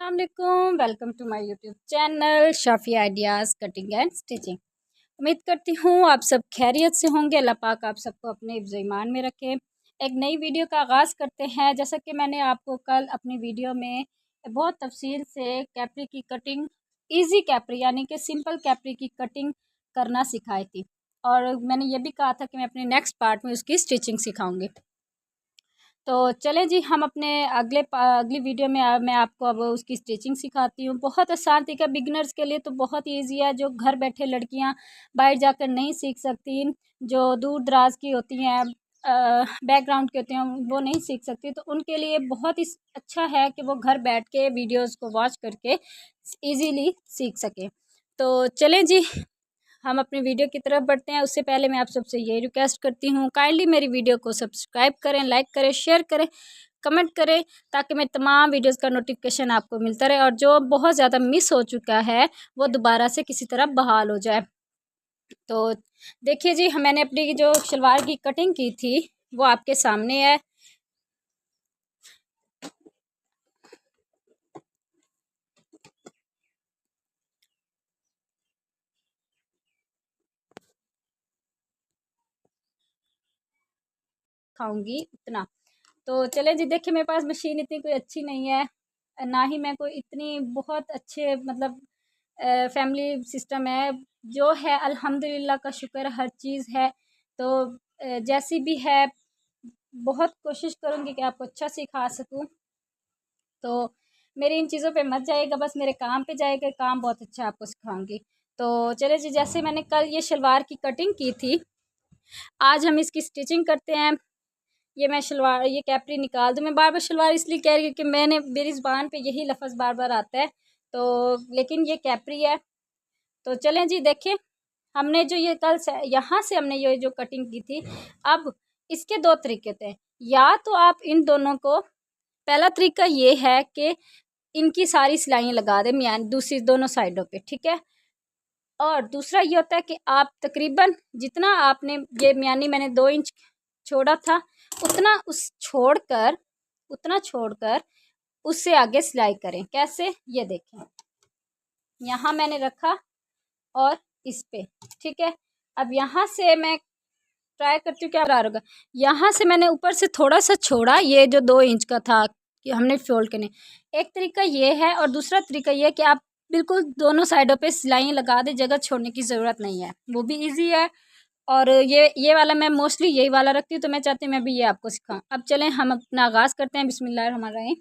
अस्सलाम वालेकुम, welcome to my YouTube channel Shafi ideas cutting and stitching. उम्मीद करती हूँ आप सब खैरियत से होंगे। अल्लाह पाक आप सबको अपने हिफ्ज़ ईमान में रखे। एक नई वीडियो का आगाज़ करते हैं। जैसा कि मैंने आपको कल अपनी वीडियो में बहुत तफसील से कैपरी की कटिंग, इजी कैपरी यानी कि सिंपल कैपरी की कटिंग करना सिखाई थी, और मैंने ये भी कहा था कि मैं अपने नेक्स्ट पार्ट में उसकी स्टिचिंग सिखाऊँगी। तो चलें जी, हम अपने अगली वीडियो में मैं आपको अब उसकी स्टिचिंग सिखाती हूँ। बहुत आसान तरीका, बिगिनर्स के लिए तो बहुत ही ईजी है। जो घर बैठे लड़कियाँ बाहर जाकर नहीं सीख सकती, जो दूर दराज की होती हैं, बैकग्राउंड के होते हैं, वो नहीं सीख सकती, तो उनके लिए बहुत ही अच्छा है कि वो घर बैठ के वीडियोज़ को वॉच करके ईज़िली सीख सकें। तो चलें जी, हम अपनी वीडियो की तरफ बढ़ते हैं। उससे पहले मैं आप सबसे ये रिक्वेस्ट करती हूँ, काइंडली मेरी वीडियो को सब्सक्राइब करें, लाइक करें, शेयर करें, कमेंट करें, ताकि मैं तमाम वीडियोस का नोटिफिकेशन आपको मिलता रहे और जो बहुत ज़्यादा मिस हो चुका है वो दोबारा से किसी तरह बहाल हो जाए। तो देखिए जी, मैंने अपनी जो शलवार की कटिंग की थी वो आपके सामने है। खाऊंगी उतना। तो चले जी, देखिए मेरे पास मशीन इतनी कोई अच्छी नहीं है, ना ही मैं कोई इतनी बहुत अच्छे मतलब फैमिली सिस्टम है। जो है अल्हम्दुलिल्लाह का शुक्र, हर चीज़ है। तो जैसी भी है, बहुत कोशिश करूँगी कि आपको अच्छा सिखा सकूँ। तो मेरी इन चीज़ों पे मत जाइएगा, बस मेरे काम पे जाइएगा, काम बहुत अच्छा आपको सिखाऊंगी। तो चले जी, जैसे मैंने कल ये शलवार की कटिंग की थी, आज हम इसकी स्टिचिंग करते हैं। ये मैं शलवार, ये कैपरी निकाल दूँ। मैं बार बार शलवार इसलिए कह रही हूँ कि मेरी ज़ुबान पे यही लफ्ज़ बार बार आता है, तो लेकिन ये कैपरी है। तो चलें जी, देखें हमने जो ये कल से यहाँ से हमने ये जो कटिंग की थी, अब इसके दो तरीके थे। या तो आप इन दोनों को, पहला तरीका ये है कि इनकी सारी सिलाइयाँ लगा दें मियान दूसरी दोनों साइडों पे, ठीक है। और दूसरा ये होता है कि आप तकरीबन जितना आपने ये मियानी मैंने 2 इंच छोड़ा था, उतना छोड़कर उससे आगे सिलाई करें। कैसे, ये देखें, यहाँ मैंने रखा और इस पे, ठीक है। अब यहाँ से मैं ट्राई करती हूँ क्या बराबर होगा। यहाँ से मैंने ऊपर से थोड़ा सा छोड़ा, ये जो 2 इंच का था कि हमने फोल्ड करने। एक तरीका ये है, और दूसरा तरीका ये है कि आप बिल्कुल दोनों साइडों पे सिलाइयाँ लगा दें, जगह छोड़ने की ज़रूरत नहीं है, वो भी इजी है। और ये वाला मैं मोस्टली यही वाला रखती हूँ, तो मैं चाहती हूँ मैं भी ये आपको सिखाऊँ। अब चलें हम अपना आगाज़ करते हैं। बिस्मिल्लाहिर्रहमानिर्रहीम।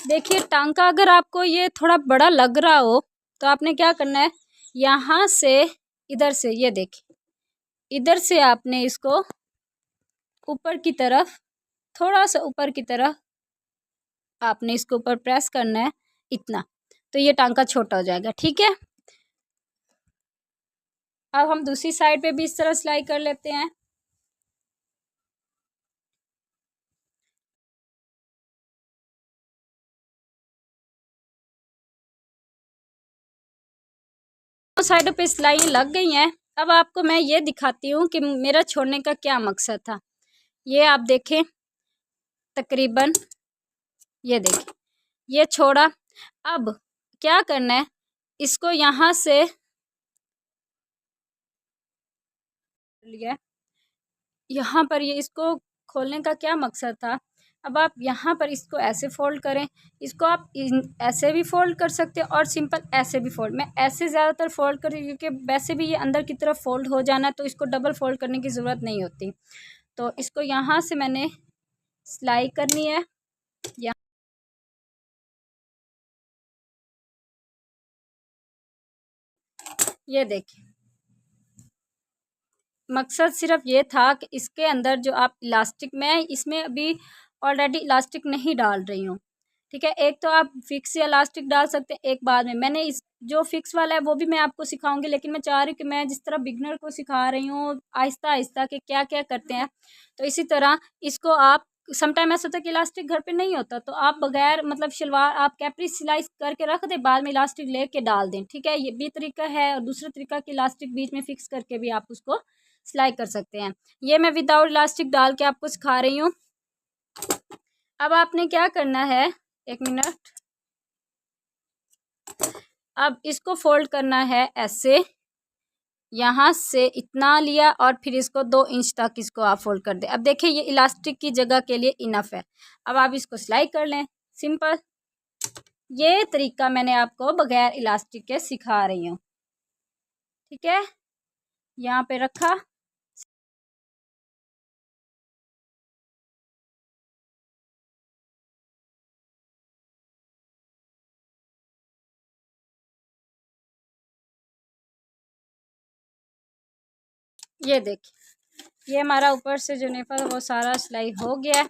देखिए, टांका अगर आपको ये थोड़ा बड़ा लग रहा हो तो आपने क्या करना है, यहाँ से इधर से, ये देखिए, इधर से आपने इसको ऊपर की तरफ, थोड़ा सा ऊपर की तरफ आपने इसको ऊपर प्रेस करना है, इतना, तो ये टांका छोटा हो जाएगा, ठीक है। अब हम दूसरी साइड पे भी इस तरह सिलाई कर लेते हैं। दोनों साइडों पे सिलाई लग गई हैं। अब आपको मैं ये दिखाती हूँ कि मेरा छोड़ने का क्या मकसद था। ये आप देखें, तकरीबन ये देखें, ये छोड़ा। अब क्या करना है, इसको यहाँ से लिया, यहाँ पर ये इसको खोलने का क्या मकसद था। अब आप यहाँ पर इसको ऐसे फ़ोल्ड करें, इसको आप ऐसे भी फ़ोल्ड कर सकते हैं और सिंपल ऐसे भी फ़ोल्ड। मैं ऐसे ज़्यादातर फ़ोल्ड कर रही हूँ क्योंकि वैसे भी ये अंदर की तरफ फ़ोल्ड हो जाना है, तो इसको डबल फ़ोल्ड करने की ज़रूरत नहीं होती। तो इसको यहाँ से मैंने सिलाई करनी है। यहाँ ये देखिए, मकसद सिर्फ ये था कि इसके अंदर जो आप इलास्टिक, मैं इसमें अभी ऑलरेडी इलास्टिक नहीं डाल रही हूँ, ठीक है। एक तो आप फिक्स इलास्टिक डाल सकते हैं, एक बाद में मैंने इस जो फिक्स वाला है वो भी मैं आपको सिखाऊंगी, लेकिन मैं चाह रही हूँ कि मैं जिस तरह बिगनर को सिखा रही हूँ आहिस्ता आहिस्ता कि क्या क्या करते हैं, तो इसी तरह इसको आप समटाइम ऐसा होता है कि इलास्टिक घर पे नहीं होता, तो आप बगैर मतलब शलवार आप कैपरी सिलाई करके रख दें, बाद में इलास्टिक लेके डाल दें, ठीक है। ये भी तरीका है। और दूसरा तरीका कि इलास्टिक बीच में फिक्स करके भी आप उसको सिलाई कर सकते हैं। ये मैं विदाउट इलास्टिक डाल के आपको सिखा रही हूँ। अब आपने क्या करना है, एक मिनट, अब इसको फोल्ड करना है ऐसे, यहाँ से इतना लिया और फिर इसको 2 इंच तक इसको आप फोल्ड कर दें। अब देखिए ये इलास्टिक की जगह के लिए इनफ है। अब आप इसको सिलाई कर लें, सिंपल। ये तरीका मैंने आपको बगैर इलास्टिक के सिखा रही हूँ, ठीक है। यहाँ पे रखा, ये देखिए, ये हमारा ऊपर से जो नेफा है वो सारा सिलाई हो गया है।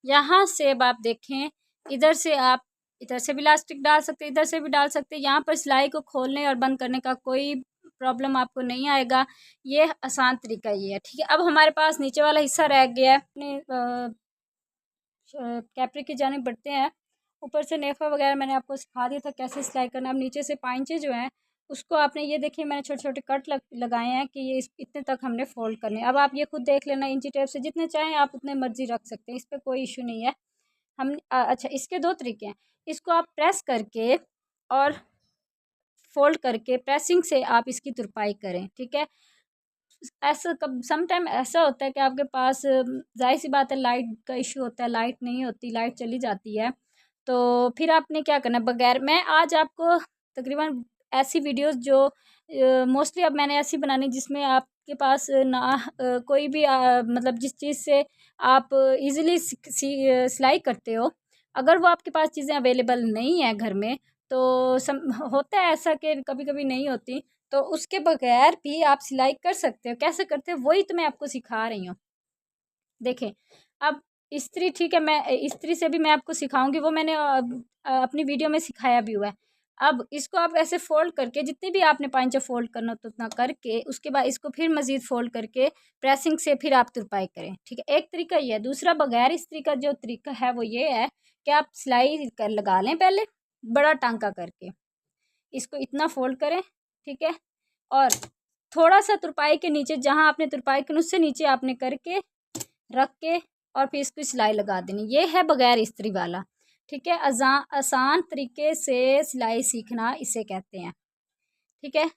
यहाँ से अब आप देखें, इधर से आप इधर से भी इलास्टिक डाल सकते हैं, इधर से भी डाल सकते हैं। यहाँ पर सिलाई को खोलने और बंद करने का कोई प्रॉब्लम आपको नहीं आएगा। ये आसान तरीका ये है, ठीक है। अब हमारे पास नीचे वाला हिस्सा रह गया है। अपने कैपरी की जानिब बढ़ते हैं। ऊपर से नेफा वगैरह मैंने आपको सिखा दिया था कैसे सिलाई करना। अब नीचे से पाइंचे जो हैं उसको आपने, ये देखिए मैंने छोटे छोटे कट लगाए हैं कि ये इतने तक हमने फोल्ड करने। अब आप ये खुद देख लेना, इंची टेप से जितने चाहें आप उतने मर्जी रख सकते हैं, इस पर कोई इशू नहीं है। हम अच्छा, इसके 2 तरीके हैं। इसको आप प्रेस करके और फोल्ड करके प्रेसिंग से आप इसकी तुरपाई करें, ठीक है। ऐसा कब समटाइम ऐसा होता है कि आपके पास जाहिर सी बात है लाइट का इशू होता है, लाइट नहीं होती, लाइट चली जाती है, तो फिर आपने क्या करना है, बगैर मैं आज आपको तकरीबन ऐसी वीडियोस जो मोस्टली अब मैंने ऐसी बनानी जिसमें आपके पास ना कोई भी मतलब जिस चीज़ से आप इजीली सिलाई करते हो, अगर वो आपके पास चीज़ें अवेलेबल नहीं है घर में, तो होता है ऐसा कि कभी कभी नहीं होती, तो उसके बगैर भी आप सिलाई कर सकते हो। कैसे करते हो वही तो मैं आपको सिखा रही हूँ। देखें, अब इस्त्री, ठीक है, मैं इस्त्री से भी मैं आपको सिखाऊंगी, वो मैंने अपनी वीडियो में सिखाया भी हुआ है। अब इसको आप ऐसे फोल्ड करके जितनी भी आपने पाँच फोल्ड करना तो उतना करके उसके बाद इसको फिर मज़ीद फोल्ड करके प्रेसिंग से फिर आप तुरपाई करें, ठीक है। एक तरीका ये है। दूसरा बगैर इस्त्री का जो तरीका है वो ये है कि आप सिलाई कर लगा लें पहले बड़ा टांका करके, इसको इतना फोल्ड करें, ठीक है। और थोड़ा सा तुरपाई के नीचे जहाँ आपने तुरपाई करनी उससे नीचे आपने करके रख के और फिर इसकी सिलाई लगा देनी। ये है बगैर इस्त्री वाला, ठीक है। आसान तरीके से सिलाई सीखना इसे कहते हैं, ठीक है।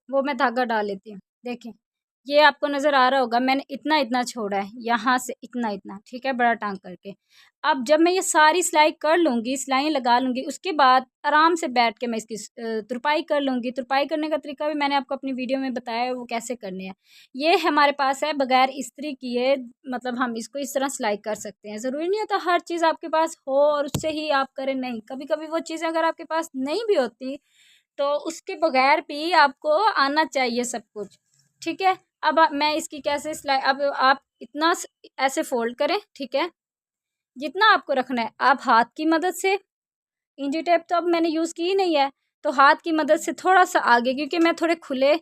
वो मैं धागा डाल लेती हूँ। देखें, ये आपको नज़र आ रहा होगा, मैंने इतना इतना छोड़ा है यहाँ से इतना इतना, ठीक है, बड़ा टांग करके। अब जब मैं ये सारी सिलाई कर लूँगी, सिलाई लगा लूँगी, उसके बाद आराम से बैठ के मैं इसकी तुरपाई कर लूँगी। तुरपाई करने का तरीका भी मैंने आपको अपनी वीडियो में बताया है वो कैसे करने हैं। ये हमारे पास है बगैर इस्त्री किए, मतलब हम इसको इस तरह सिलाई कर सकते हैं। ज़रूरी नहीं होता हर चीज़ आपके पास हो और उससे ही आप करें, नहीं, कभी कभी वो चीज़ें अगर आपके पास नहीं भी होती तो उसके बगैर भी आपको आना चाहिए सब कुछ, ठीक है। अब मैं इसकी कैसे सिलाई, अब आप इतना ऐसे फोल्ड करें, ठीक है। जितना आपको रखना है आप हाथ की मदद से, इंची टेप तो अब मैंने यूज़ की ही नहीं है, तो हाथ की मदद से थोड़ा सा आगे, क्योंकि मैं थोड़े खुले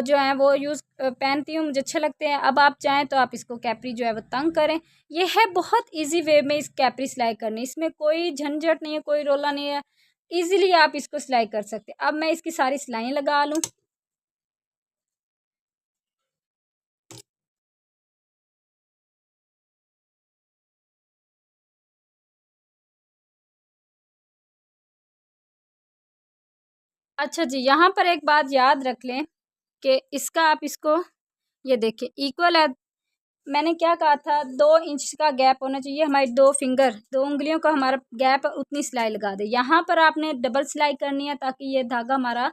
जो हैं वो यूज़ पहनती हूँ, मुझे अच्छे लगते हैं। अब आप चाहें तो आप इसको कैपरी जो है वो तंग करें। ये है बहुत इजी वे में इस कैपरी सिलाई करनी, इसमें कोई झंझट नहीं है, कोई रोला नहीं है, इजीली आप इसको सिलाई कर सकते हैं। अब मैं इसकी सारी सिलाइयाँ लगा लूँ। अच्छा जी, यहाँ पर एक बात याद रख लें कि इसका आप इसको, ये देखिए इक्वल है। मैंने क्या कहा था, 2 इंच का गैप होना चाहिए, हमारी 2 फिंगर 2 उंगलियों का हमारा गैप है, उतनी सिलाई लगा दे। यहाँ पर आपने डबल सिलाई करनी है ताकि ये धागा हमारा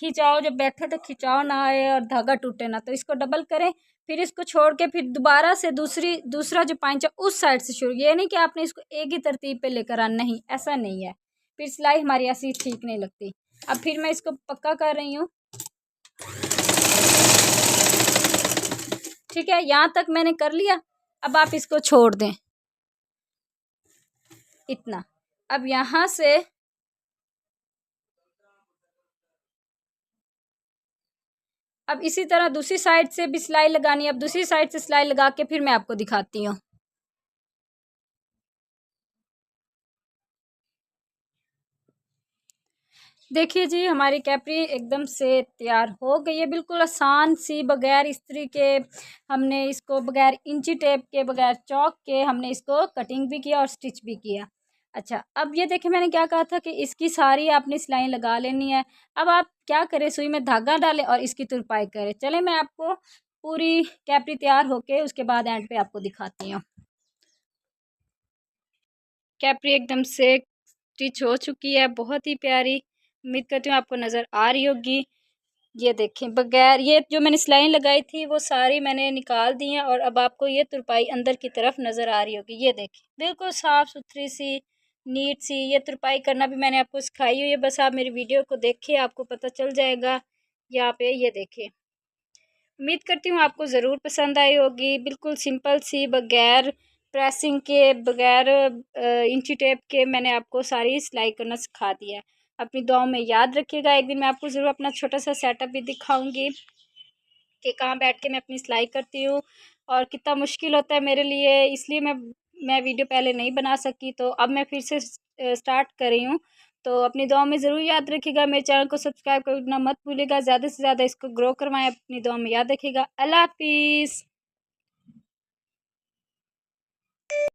खिंचाव, जब बैठे तो खिंचाव ना आए और धागा टूटे ना, तो इसको डबल करें। फिर इसको छोड़ के फिर दोबारा से दूसरा जो पाँच है उस साइड से शुरू, ये नहीं कि आपने इसको एक ही तरतीब पे लेकर आना, नहीं, ऐसा नहीं है, फिर सिलाई हमारी ऐसी ठीक नहीं लगती। अब फिर मैं इसको पक्का कर रही हूँ, ठीक है। यहाँ तक मैंने कर लिया। अब आप इसको छोड़ दें इतना। अब यहाँ से अब इसी तरह दूसरी साइड से भी सिलाई लगानी है। अब दूसरी साइड से सिलाई लगा के फिर मैं आपको दिखाती हूँ। देखिए जी, हमारी कैपरी एकदम से तैयार हो गई है, बिल्कुल आसान सी, बगैर इस्त्री के हमने इसको, बगैर इंची टेप के, बगैर चौक के हमने इसको कटिंग भी किया और स्टिच भी किया। अच्छा, अब ये देखिए मैंने क्या कहा था कि इसकी सारी आपने सिलाई लगा लेनी है। अब आप क्या करें, सुई में धागा डालें और इसकी तुरपाई करें। चलें मैं आपको पूरी कैपरी तैयार होके उसके बाद एंड पे आपको दिखाती हूँ। कैपरी एकदम से स्टिच हो चुकी है, बहुत ही प्यारी। उम्मीद करती हूँ आपको नज़र आ रही होगी। ये देखें, बगैर ये जो मैंने सिलाई लगाई थी वो सारी मैंने निकाल दी है और अब आपको ये तुरपाई अंदर की तरफ नज़र आ रही होगी। ये देखें, बिल्कुल साफ़ सुथरी सी, नीट सी। ये तुरपाई करना भी मैंने आपको सिखाई हुई है, बस आप मेरी वीडियो को देखें, आपको पता चल जाएगा। यहाँ पे ये देखें, उम्मीद करती हूँ आपको ज़रूर पसंद आई होगी। बिल्कुल सिंपल सी, बगैर प्रेसिंग के, बगैर इंची टेप के मैंने आपको सारी सिलाई करना सिखा दिया है। अपनी दुआओं में याद रखिएगा। एक दिन मैं आपको ज़रूर अपना छोटा सा सेटअप भी दिखाऊंगी कि कहाँ बैठ के मैं अपनी सिलाई करती हूँ और कितना मुश्किल होता है मेरे लिए। इसलिए मैं वीडियो पहले नहीं बना सकी, तो अब मैं फिर से स्टार्ट कर रही हूँ। तो अपनी दुआ में ज़रूर याद रखिएगा। मेरे चैनल को सब्सक्राइब करना मत भूलिएगा। ज़्यादा से ज़्यादा इसको ग्रो करवाएं। अपनी दुआ में याद रखिएगा। अल्लाह हाफिज़।